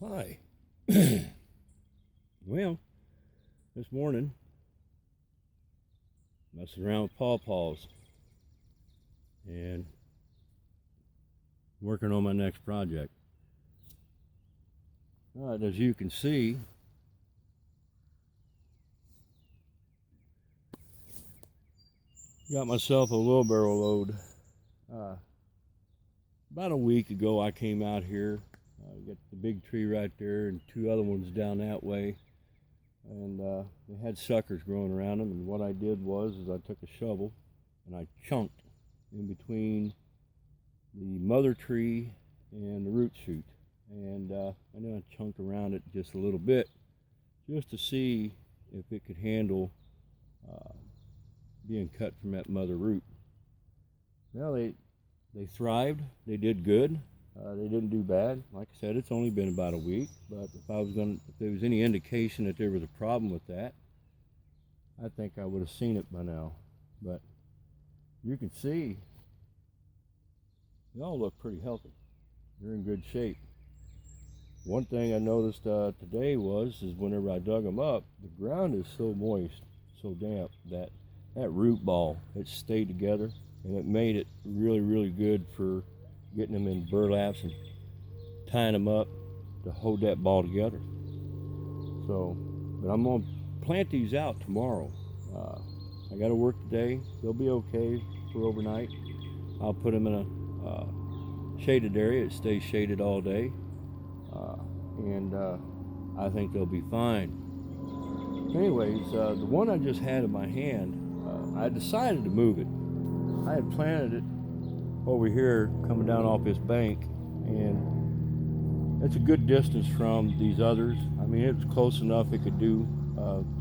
Hi. Well, this morning, messing around with Pawpaws and working on my next project. As you can see, got myself a wheelbarrow load. Uh, about a week ago, I came out here. Got the big tree right there and two other ones down that way. And they had suckers growing around them. And what I did was I took a shovel and I chunked in between the mother tree and the root shoot, and then I chunked around it just a little bit just to see if it could handle uh, being cut from that mother root. Well, they thrived. They did good. They didn't do bad. Like I said, it's only been about a week, but if there was any indication that there was a problem with that, I think I would have seen it by now. But you can see they all look pretty healthy. They're in good shape. One thing I noticed today is whenever I dug them up, the ground is so moist, so damp that root ball, it stayed together, and it made it really, really good for getting them in burlaps and tying them up to hold that ball together. So, but I'm gonna plant these out tomorrow. I got to work today. They'll be okay for overnight. I'll put them in a shaded area. It stays shaded all day, uh, and I think they'll be fine. Anyways, the one I just had in my hand, I decided to move it. I had planted it over here coming down off this bank, and it's a good distance from these others. I mean, it was close enough it could do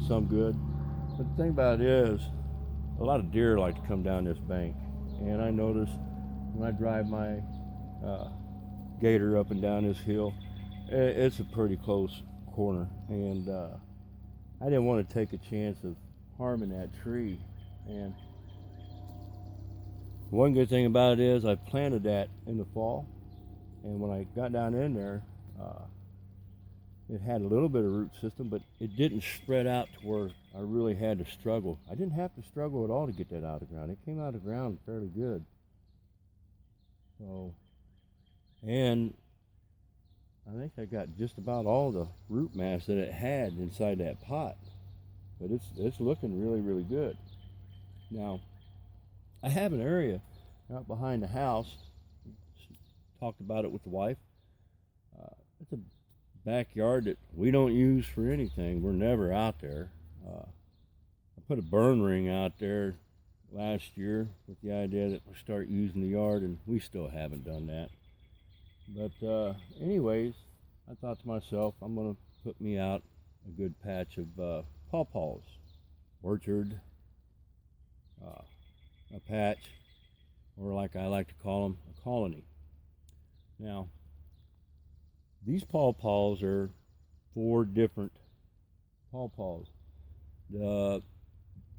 some good. But the thing about it is, a lot of deer like to come down this bank, and I notice when I drive my uh, gator up and down this hill, it's a pretty close corner, and I didn't want to take a chance of harming that tree. And one good thing about it is I planted that in the fall, and when I got down in there, uh, it had a little bit of root system, but it didn't spread out to where I really had to struggle. I didn't have to struggle at all to get that out of the ground. It came out of the ground fairly good. So, and I think I got just about all the root mass that it had inside that pot, but it's looking really, really good. Now, I have an area out behind the house. Talked about it with the wife. It's a backyard that we don't use for anything. We're never out there. I put a burn ring out there last year with the idea that we'll start using the yard, and we still haven't done that. But anyways, I thought to myself, I'm going to put me out a good patch of pawpaws, orchard, uh, a patch, or like I like to call them, a colony. Now, these pawpaws are four different pawpaws. The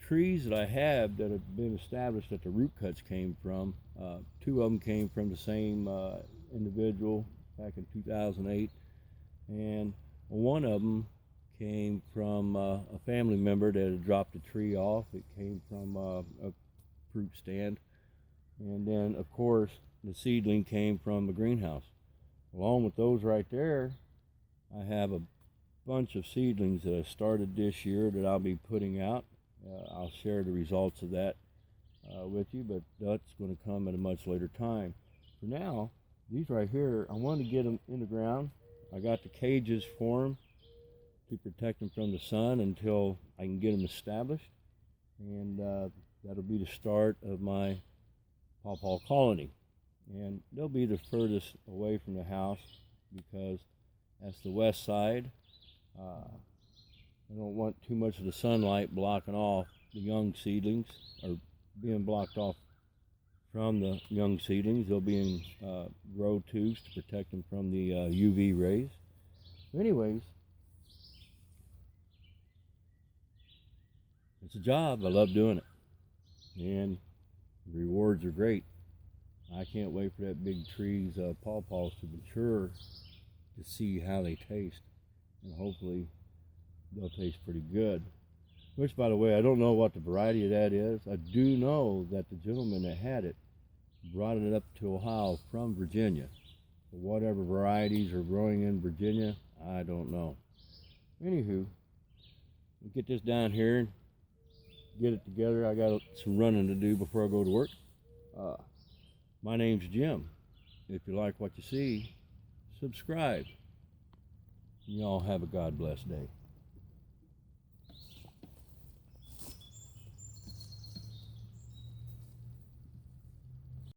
trees that I have that have been established that the root cuts came from, two of them came from the same individual back in 2008, and one of them came from a family member that had dropped a tree off. It came from a fruit stand, and then of course the seedling came from a greenhouse. Along with those right there, I have a bunch of seedlings that I started this year that I'll be putting out. I'll share the results of that with you, but that's going to come at a much later time. For now, these right here, I want to get them in the ground. I got the cages for them to protect them from the sun until I can get them established, and that'll be the start of my pawpaw colony. And they'll be the furthest away from the house because that's the west side. I don't want too much of the sunlight blocking off the young seedlings, or being blocked off from the young seedlings. They'll be in grow tubes to protect them from the UV rays. Anyways, it's a job. I love doing it, and the rewards are great. I can't wait for that big tree's pawpaws to mature to see how they taste, and hopefully they'll taste pretty good. Which, by the way, I don't know what the variety of that is. I do know that the gentleman that had it brought it up to Ohio from Virginia. Whatever varieties are growing in Virginia, I don't know. Anywho, we'll get this down here and get it together. I got some running to do before I go to work. My name's Jim. If you like what you see, subscribe. Y'all have a God bless day.